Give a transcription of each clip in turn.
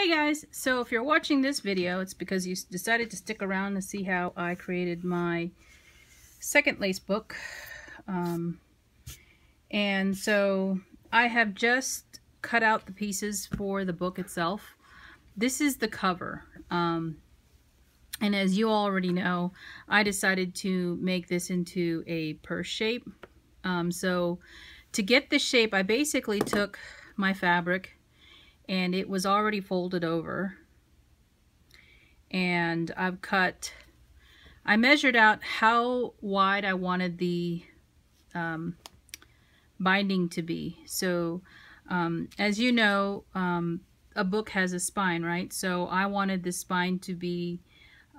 Hey guys, so if you're watching this video, it's because you decided to stick around to see how I created my second lace book. And so I have just cut out the pieces for the book itself. This is the cover. And as you already know, I decided to make this into a purse shape. So to get this shape, I basically took my fabric, and it was already folded over, and I measured out how wide I wanted the binding to be. So as you know, a book has a spine, right? So I wanted the spine to be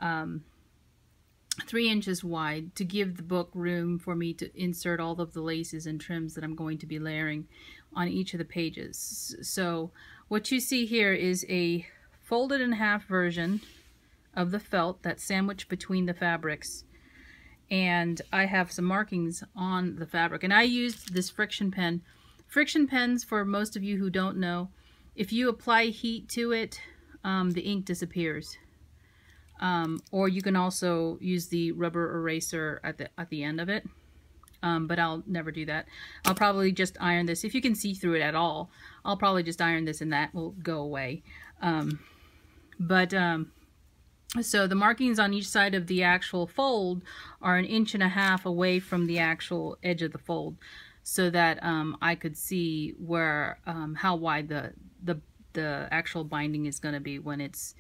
3 inches wide to give the book room for me to insert all of the laces and trims that I'm going to be layering on each of the pages. So what you see here is a folded in half version of the felt that's sandwiched between the fabrics, and I have some markings on the fabric, and I used this friction pen. Friction pens, for most of you who don't know, if you apply heat to it, the ink disappears. Or you can also use the rubber eraser at the end of it. But I'll never do that. I'll probably just iron this. If you can see through it at all, I'll probably just iron this and that will go away. So the markings on each side of the actual fold are 1.5 inches away from the actual edge of the fold, so that I could see where how wide the actual binding is going to be when it's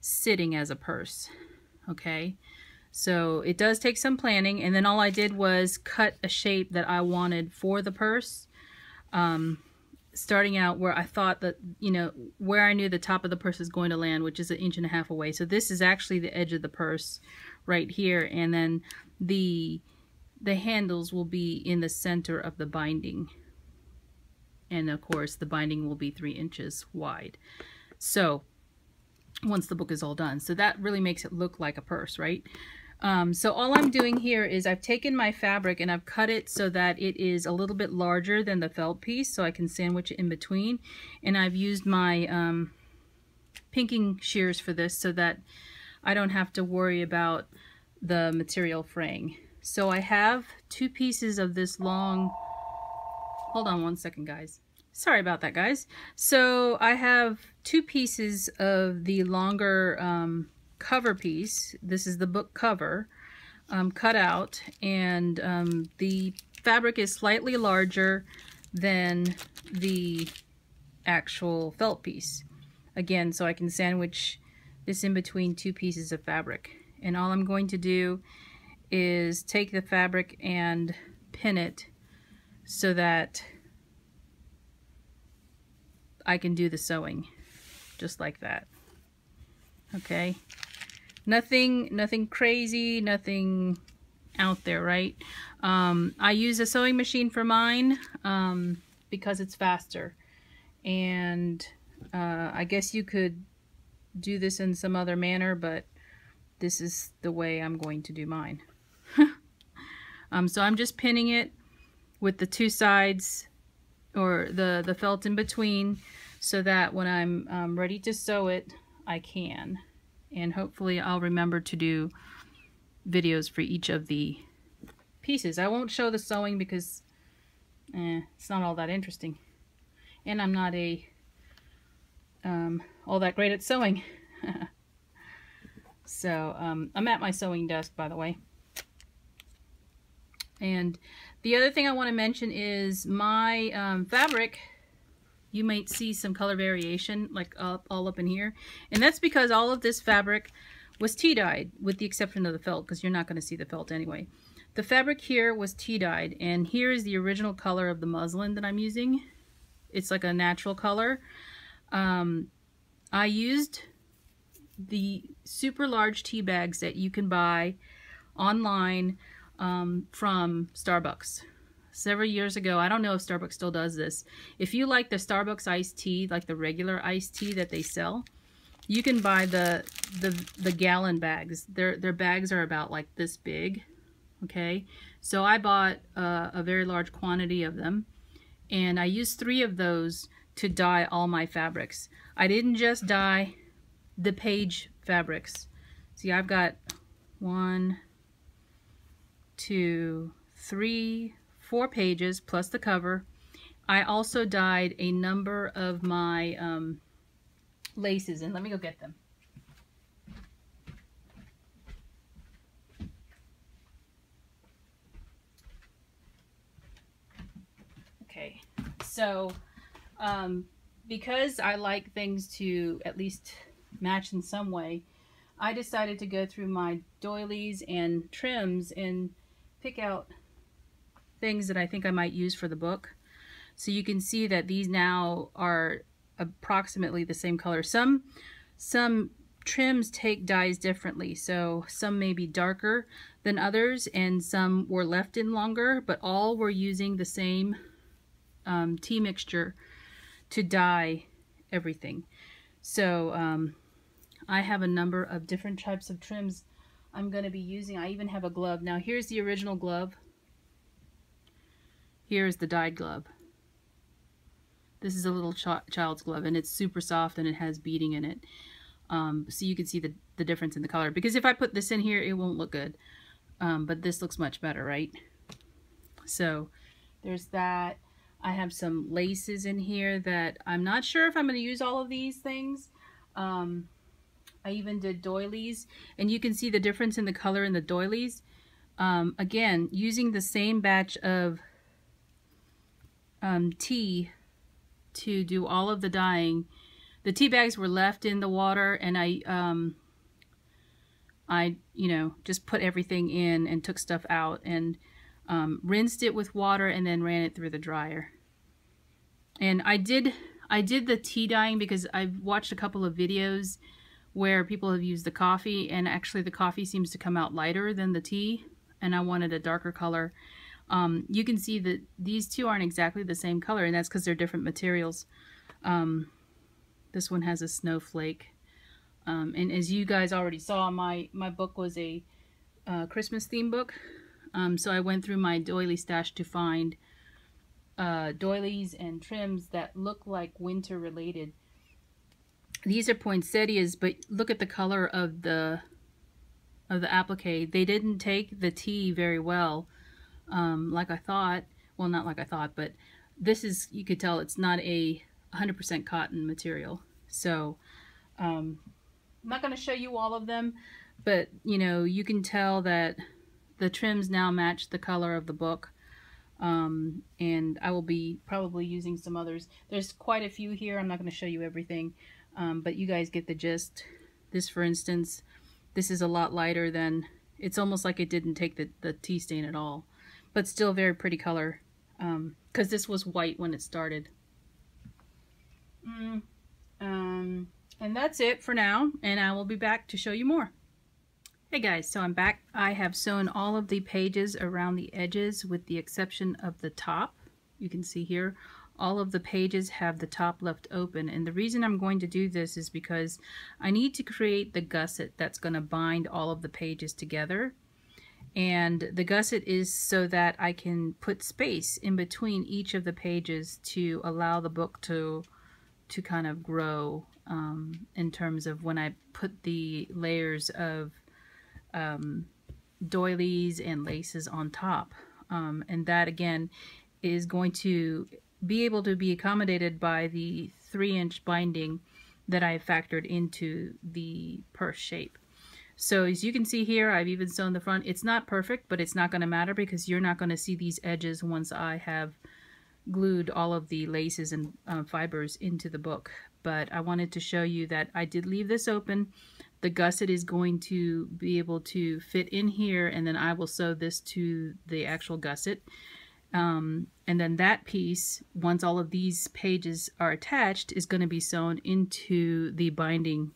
sitting as a purse. Okay, so it does take some planning, and then all I did was cut a shape that I wanted for the purse, starting out where I thought that, you know, where I knew the top of the purse is going to land, which is 1.5 inches away. So this is actually the edge of the purse right here, and then the handles will be in the center of the binding, and of course the binding will be 3 inches wide. So once the book is all done, so that really makes it look like a purse, right? So all I'm doing here is I've taken my fabric and I've cut it so that it is a little bit larger than the felt piece, so I can sandwich it in between. And I've used my pinking shears for this so that I don't have to worry about the material fraying. So I have 2 pieces of this long, hold on one second guys. Sorry about that, guys. So I have 2 pieces of the longer cover piece. This is the book cover, cut out, and the fabric is slightly larger than the actual felt piece. Again, so I can sandwich this in between 2 pieces of fabric. And all I'm going to do is take the fabric and pin it so that I can do the sewing just like that. Okay, nothing crazy, nothing out there, right? I use a sewing machine for mine because it's faster, and I guess you could do this in some other manner, but this is the way I'm going to do mine. So I'm just pinning it with the 2 sides, or the felt in between, so that when I'm ready to sew it, I can. And hopefully I'll remember to do videos for each of the pieces. I won't show the sewing because it's not all that interesting, and I'm not all that great at sewing. So I'm at my sewing desk, by the way. And the other thing I want to mention is my fabric. You might see some color variation, like all up in here. And that's because all of this fabric was tea dyed, with the exception of the felt, because you're not going to see the felt anyway. The fabric here was tea dyed, and here is the original color of the muslin that I'm using. It's like a natural color. I used the super large tea bags that you can buy online from Starbucks. Several years ago, I don't know if Starbucks still does this. If you like the Starbucks iced tea, like the regular iced tea that they sell, you can buy the gallon bags. Their bags are about like this big. Okay, so I bought a very large quantity of them, and I used 3 of those to dye all my fabrics. I didn't just dye the page fabrics. See, I've got 1, 2, 3, 4 pages plus the cover. I also dyed a number of my laces, and let me go get them. Okay, so because I like things to at least match in some way, I decided to go through my doilies and trims and pick out things that I think I might use for the book. So you can see that these now are approximately the same color. Some trims take dyes differently, so some may be darker than others and some were left in longer, but all were using the same tea mixture to dye everything. So I have a number of different types of trims I'm going to be using. I even have a glove. Now here's the original glove. Here's the dyed glove. This is a little child's glove, and it's super soft and it has beading in it. So you can see the difference in the color. Because if I put this in here, it won't look good. But this looks much better, right? So there's that. I have some laces in here that I'm not sure if I'm going to use all of these things. I even did doilies, and you can see the difference in the color in the doilies. Again, using the same batch of tea to do all of the dyeing. The tea bags were left in the water, and I you know, just put everything in and took stuff out and rinsed it with water and then ran it through the dryer. And I did the tea dyeing because I've watched a couple of videos where people have used the coffee, and actually the coffee seems to come out lighter than the tea, and I wanted a darker color. You can see that these two aren't exactly the same color, and that's because they're different materials. This one has a snowflake. And as you guys already saw, my book was a Christmas theme book. So I went through my doily stash to find doilies and trims that look like winter related. These are poinsettias, but look at the color of the applique. They didn't take the tea very well, like I thought. Well, not like I thought, but this is, you could tell it's not a 100% cotton material. So I'm not going to show you all of them, but you know, you can tell that the trims now match the color of the book. And I will be probably using some others. There's quite a few here. I'm not going to show you everything, but you guys get the gist. This, for instance, this is a lot lighter than, it's almost like it didn't take the tea stain at all, but still very pretty color, because this was white when it started. And that's it for now, and I will be back to show you more. Hey guys, so I'm back. I have sewn all of the pages around the edges with the exception of the top. You can see here all of the pages have the top left open, and the reason I'm going to do this is because I need to create the gusset that's going to bind all of the pages together. And the gusset is so that I can put space in between each of the pages to allow the book to kind of grow, in terms of when I put the layers of doilies and laces on top. And that again is going to be able to be accommodated by the 3-inch binding that I factored into the purse shape. So as you can see here, I've even sewn the front. It's not perfect, but it's not going to matter because you're not going to see these edges once I have glued all of the laces and fibers into the book. But I wanted to show you that I did leave this open. The gusset is going to be able to fit in here, and then I will sew this to the actual gusset. And then that piece, once all of these pages are attached, is going to be sewn into the binding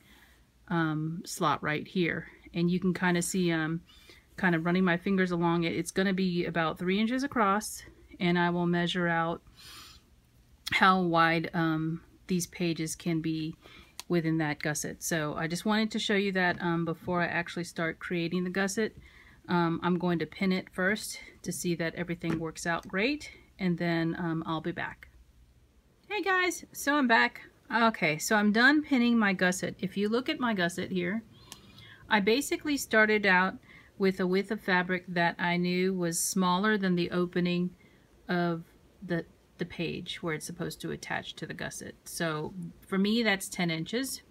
slot right here. And you can kind of see kind of running my fingers along it. It's going to be about 3 inches across, and I will measure out how wide these pages can be within that gusset. So I just wanted to show you that before I actually start creating the gusset. I'm going to pin it first to see that everything works out great, and then I'll be back. Hey guys, so I'm back. Okay, so I'm done pinning my gusset. If you look at my gusset here, I basically started out with a width of fabric that I knew was smaller than the opening of the page where it's supposed to attach to the gusset. So for me, that's 10 inches,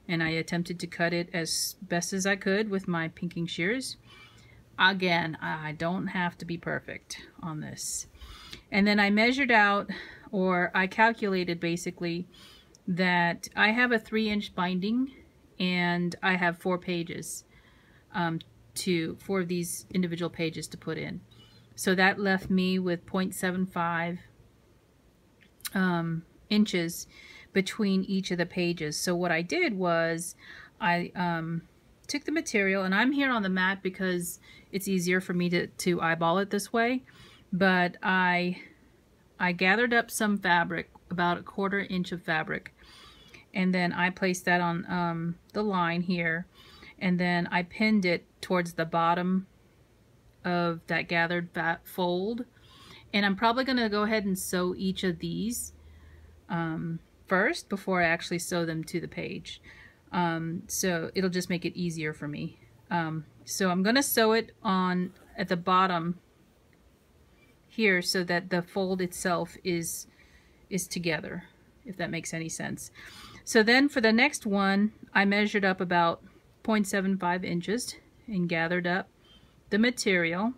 and I attempted to cut it as best as I could with my pinking shears. Again, I don't have to be perfect on this. And then I measured out, or I calculated basically, that I have a 3-inch binding and I have 4 pages, 4 of these individual pages to put in. So that left me with 0.75 inches between each of the pages. So what I did was I took the material, and I'm here on the mat because it's easier for me to eyeball it this way, but I gathered up some fabric, about a 1/4 inch of fabric, and then I placed that on the line here, and then I pinned it towards the bottom of that gathered fold. And I'm probably going to go ahead and sew each of these first before I actually sew them to the page. So it'll just make it easier for me. So I'm going to sew it on at the bottom here so that the fold itself is together, if that makes any sense. So then for the next one, I measured up about 0.75 inches and gathered up the material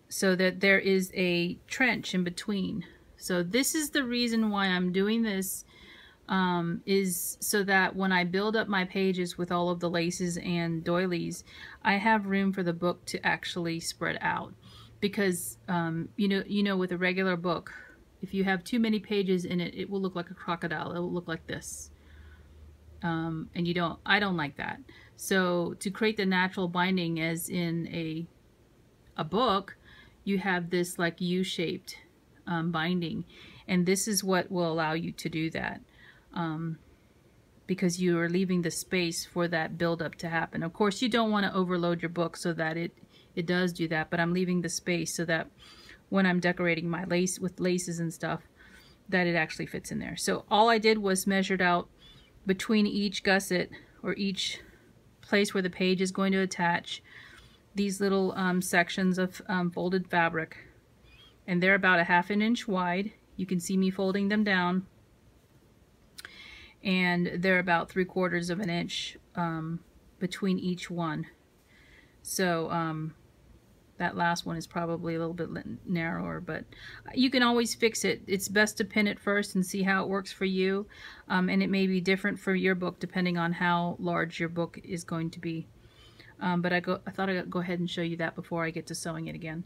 so that there is a trench in between. So this is the reason why I'm doing this, is so that when I build up my pages with all of the laces and doilies, I have room for the book to actually spread out. Because you know, with a regular book, if you have too many pages in it, it will look like a crocodile. It will look like this, and I don't like that. So to create the natural binding, as in a book, you have this like U-shaped binding, and this is what will allow you to do that, because you are leaving the space for that buildup to happen. Of course, you don't want to overload your book so that it does do that, but I'm leaving the space so that when I'm decorating my lace with laces and stuff, that it actually fits in there. So all I did was measured out between each gusset, or each place where the page is going to attach, these little sections of folded fabric, and they're about a 1/2 inch wide. You can see me folding them down, and they're about 3/4 of an inch between each one. So that last one is probably a little bit narrower, but you can always fix it. It's best to pin it first and see how it works for you, and it may be different for your book depending on how large your book is going to be. But I thought I'd go ahead and show you that before I get to sewing it again.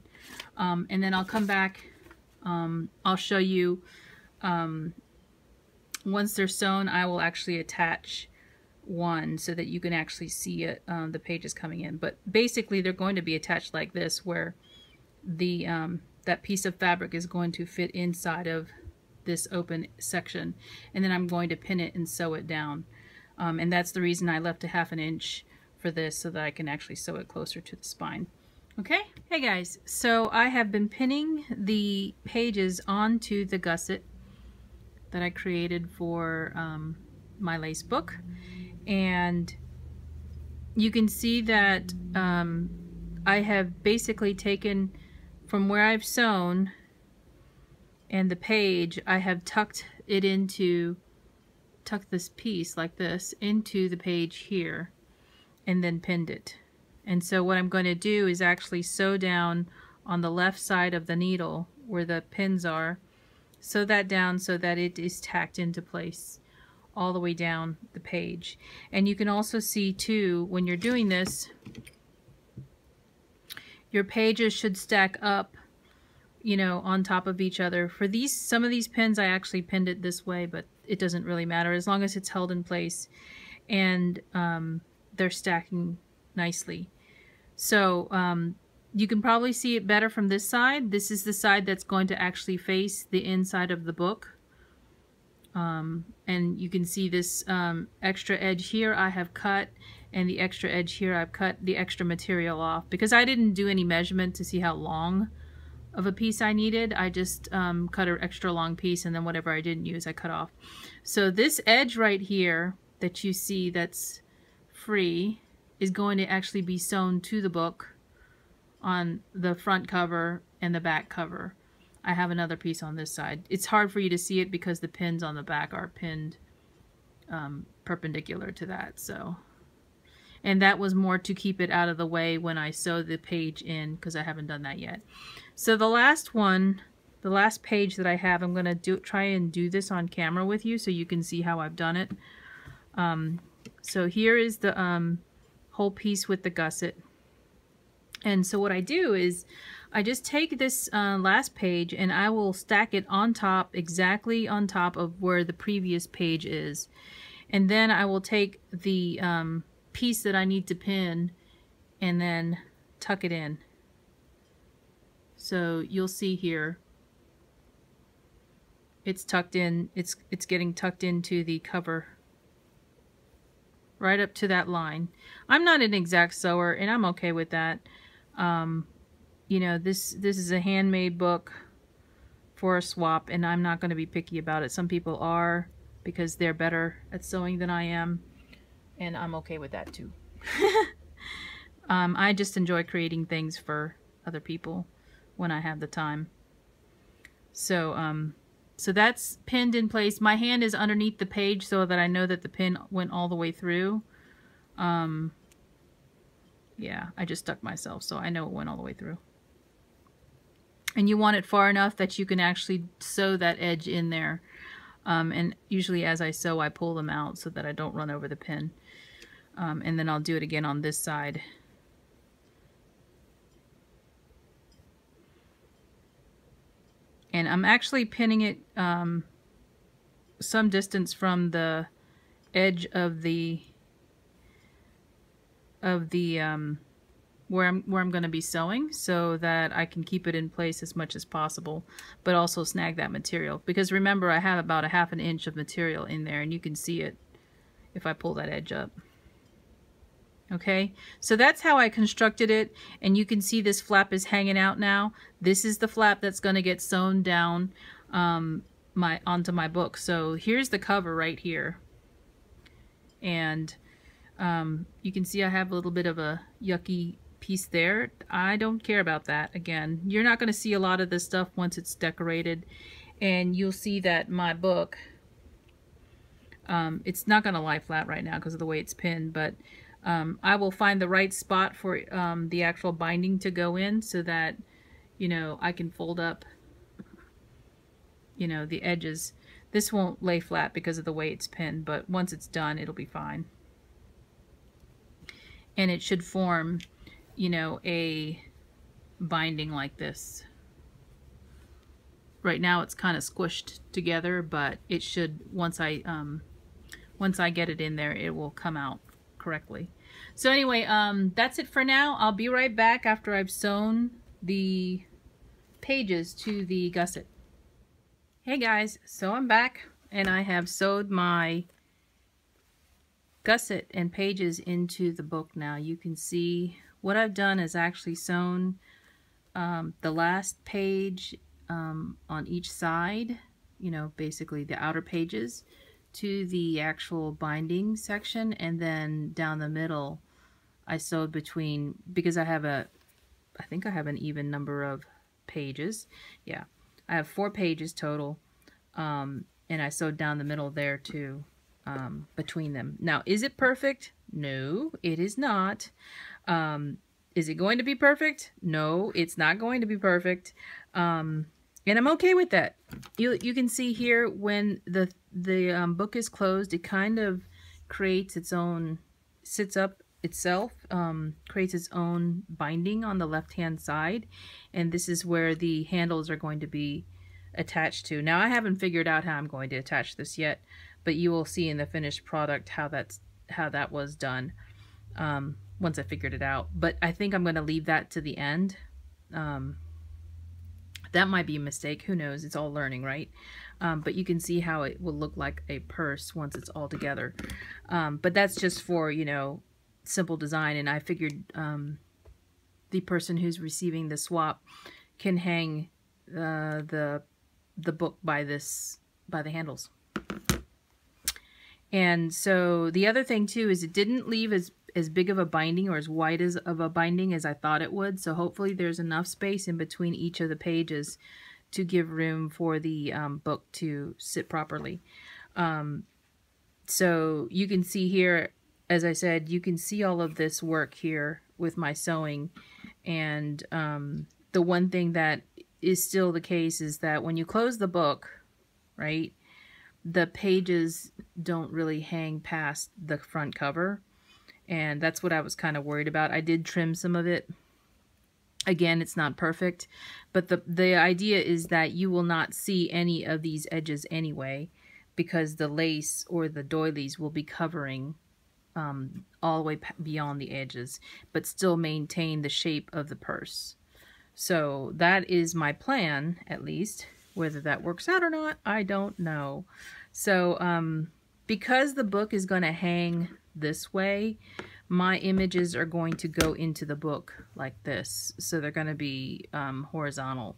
And then I'll come back. I'll show you, once they're sewn, I will actually attach one so that you can actually see it, the pages coming in. But basically they're going to be attached like this, where the that piece of fabric is going to fit inside of this open section, and then I'm going to pin it and sew it down. And that's the reason I left a 1/2 inch for this, so that I can actually sew it closer to the spine. Okay, hey guys, so I have been pinning the pages onto the gusset that I created for my lace book, and you can see that I have basically taken from where I've sewn and the page, I have tucked this piece like this into the page here, and then pinned it. And so what I'm going to do is actually sew down on the left side of the needle where the pins are, sew that down so that it is tacked into place all the way down the page. And you can also see too, when you're doing this, your pages should stack up, you know, on top of each other. For these, some of these pins, I actually pinned it this way, but it doesn't really matter as long as it's held in place and they're stacking nicely. So you can probably see it better from this side. This is the side that's going to actually face the inside of the book. And you can see this extra edge here I have cut, and the extra edge here I've cut the extra material off, because I didn't do any measurement to see how long of a piece I needed, I just cut an extra long piece, and then whatever I didn't use I cut off. So this edge right here that you see that's free is going to actually be sewn to the book on the front cover and the back cover. I have another piece on this side. It's hard for you to see it because the pins on the back are pinned perpendicular to that. So, and that was more to keep it out of the way when I sew the page in, because I haven't done that yet. So the last one, the last page that I have, I'm going to try and do this on camera with you so you can see how I've done it. So here is the whole piece with the gusset. And so what I do is I just take this last page and I will stack it on top, exactly on top of where the previous page is. And then I will take the piece that I need to pin and then tuck it in. So you'll see here it's tucked in, it's getting tucked into the cover right up to that line. I'm not an exact sewer and I'm okay with that. You know, this is a handmade book for a swap, and I'm not going to be picky about it. Some people are, because they're better at sewing than I am, and I'm okay with that too. I just enjoy creating things for other people when I have the time. So so that's pinned in place. My hand is underneath the page so that I know that the pin went all the way through. Yeah, I just stuck myself, so I know it went all the way through. And you want it far enough that you can actually sew that edge in there. And usually as I sew, I pull them out so that I don't run over the pin. And then I'll do it again on this side. And I'm actually pinning it some distance from the edge of the where I'm going to be sewing, so that I can keep it in place as much as possible, but also snag that material. Because remember, I have about 1/2 inch of material in there, and you can see it if I pull that edge up. Okay, so that's how I constructed it, and you can see this flap is hanging out now. This is the flap that's going to get sewn down onto my book. So here's the cover right here, and you can see I have a little bit of a yucky piece there. I don't care about that. Again, you're not going to see a lot of this stuff once it's decorated, and you'll see that my book, it's not going to lie flat right now because of the way it's pinned, but I will find the right spot for the actual binding to go in, so that, you know, I can fold up, you know, the edges. This won't lay flat because of the way it's pinned, but once it's done, it'll be fine. And it should form, you know, a binding like this. Right now it's kind of squished together, but it should, once I get it in there, it will come out correctly. So anyway, that's it for now. I'll be right back after I've sewn the pages to the gusset. Hey guys, so I'm back, and I have sewed my gusset and pages into the book now. You can see what I've done is actually sewn the last page on each side, you know, basically the outer pages, to the actual binding section, and then down the middle I sewed between, because I think I have an even number of pages. Yeah, I have 4 pages total, and I sewed down the middle there too, between them. Now, is it perfect? No, it is not. Is it going to be perfect? No, it's not going to be perfect. And I'm okay with that. You can see here when the book is closed, it kind of creates its own, sits up itself, creates its own binding on the left hand side, and this is where the handles are going to be attached to. Now, I haven't figured out how I'm going to attach this yet, but you will see in the finished product how that was done once I figured it out. But I think I'm going to leave that to the end. That might be a mistake, who knows, it's all learning, right? But you can see how it will look like a purse once it's all together. But that's just for, you know, simple design, and I figured the person who's receiving the swap can hang the book by the handles. And so the other thing too is it didn't leave as big of a binding or as wide of a binding as I thought it would. So hopefully there's enough space in between each of the pages to give room for the book to sit properly. So you can see here, as I said, you can see all of this work here with my sewing. And the one thing that is still the case is that when you close the book, right, the pages don't really hang past the front cover. And that's what I was kind of worried about. I did trim some of it. Again, it's not perfect, but the idea is that you will not see any of these edges anyway, because the lace or the doilies will be covering all the way beyond the edges, but still maintain the shape of the purse. So that is my plan, at least. Whether that works out or not, I don't know. So because the book is going to hang this way, my images are going to go into the book like this. So they're going to be horizontal,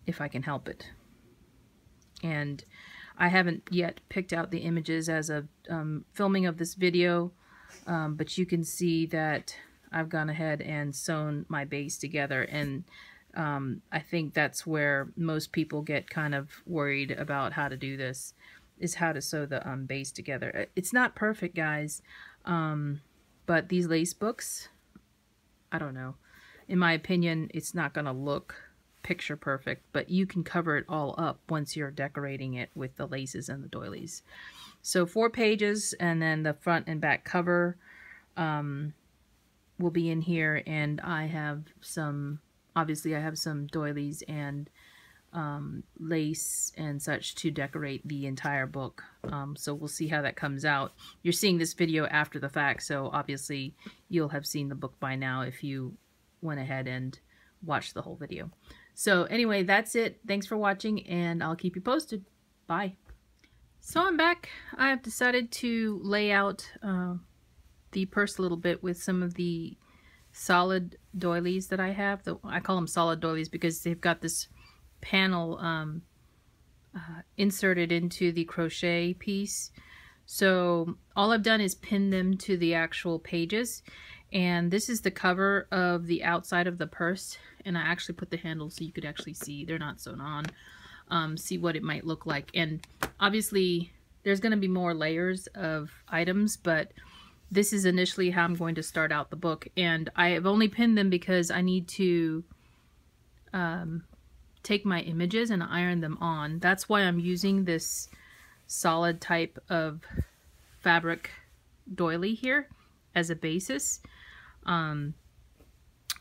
if I can help it. And I haven't yet picked out the images as of filming of this video, but you can see that I've gone ahead and sewn my base together. And I think that's where most people get kind of worried about how to do this, is how to sew the base together. It's not perfect, guys, but these lace books, I don't know. In my opinion, it's not going to look picture perfect, but you can cover it all up once you're decorating it with the laces and the doilies. So 4 pages, and then the front and back cover will be in here, and I have some... Obviously, I have some doilies and lace and such to decorate the entire book. So we'll see how that comes out. You're seeing this video after the fact, so obviously you'll have seen the book by now if you went ahead and watched the whole video. So anyway, that's it. Thanks for watching, and I'll keep you posted. Bye. So I'm back. I've decided to lay out the purse a little bit with some of the solid doilies that I have. I call them solid doilies because they've got this panel inserted into the crochet piece. So all I've done is pin them to the actual pages, and this is the cover of the outside of the purse, and I actually put the handles so you could actually see. They're not sewn on. See what it might look like. And obviously there's going to be more layers of items, but this is initially how I'm going to start out the book. And I have only pinned them because I need to take my images and iron them on. That's why I'm using this solid type of fabric doily here as a basis.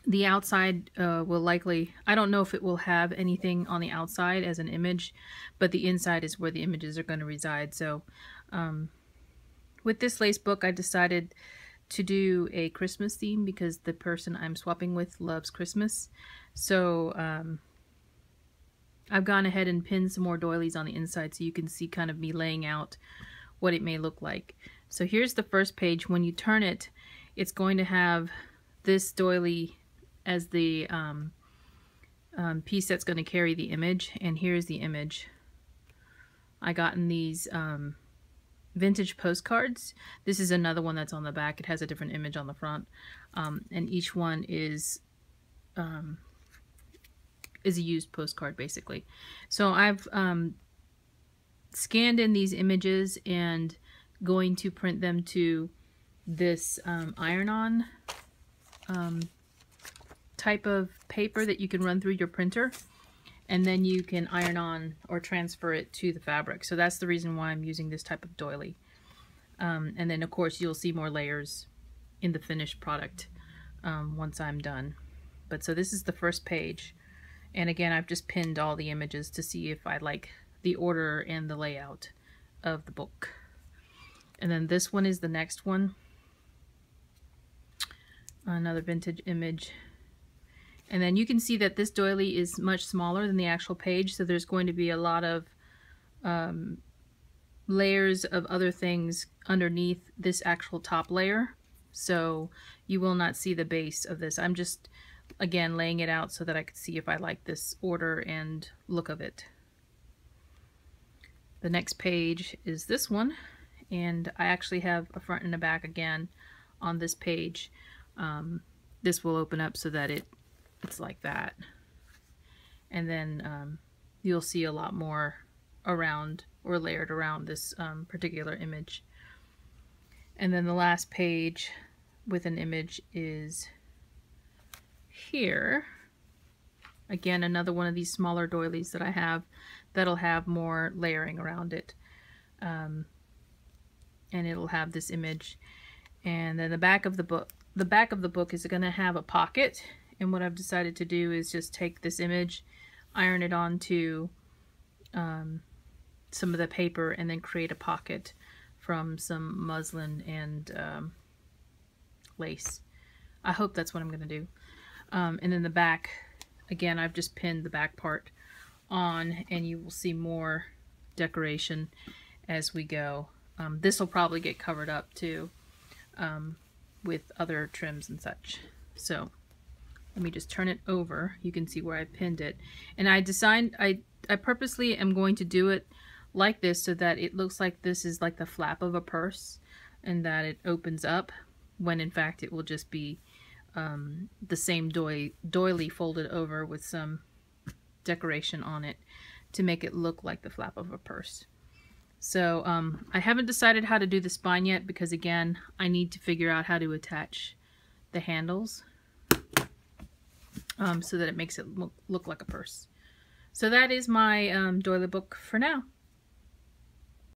The outside will likely, I don't know if it will have anything on the outside as an image, but the inside is where the images are going to reside. So with this lace book, I decided to do a Christmas theme because the person I'm swapping with loves Christmas. So I've gone ahead and pinned some more doilies on the inside so you can see kind of me laying out what it may look like. So here's the first page. When you turn it, it's going to have this doily as the piece that's going to carry the image. And here's the image. I got in these vintage postcards. This is another one that's on the back. It has a different image on the front, and each one is a used postcard basically. So I've scanned in these images and going to print them to this iron-on type of paper that you can run through your printer, and then you can iron on or transfer it to the fabric. So that's the reason why I'm using this type of doily. And then of course you'll see more layers in the finished product once I'm done. But so this is the first page, and again I've just pinned all the images to see if I like the order and the layout of the book. And then this one is the next one, another vintage image. And then you can see that this doily is much smaller than the actual page, so there's going to be a lot of layers of other things underneath this actual top layer. So you will not see the base of this. I'm just again, laying it out so that I could see if I like this order and look of it. The next page is this one, and I actually have a front and a back again on this page. This will open up so that it's like that. And then you'll see a lot more around or layered around this particular image. And then the last page with an image is here. Again, another one of these smaller doilies that I have that'll have more layering around it. And it'll have this image. And then the back of the book is going to have a pocket. And what I've decided to do is just take this image, iron it onto some of the paper, and then create a pocket from some muslin and lace. I hope that's what I'm going to do. And then the back, again, I've just pinned the back part on, and you will see more decoration as we go. This will probably get covered up too with other trims and such. So let me just turn it over. You can see where I pinned it. And I purposely am going to do it like this so that it looks like this is like the flap of a purse and that it opens up, when in fact it will just be the same doily folded over with some decoration on it to make it look like the flap of a purse. So I haven't decided how to do the spine yet because, again, I need to figure out how to attach the handles so that it makes it look like a purse. So that is my doily book for now.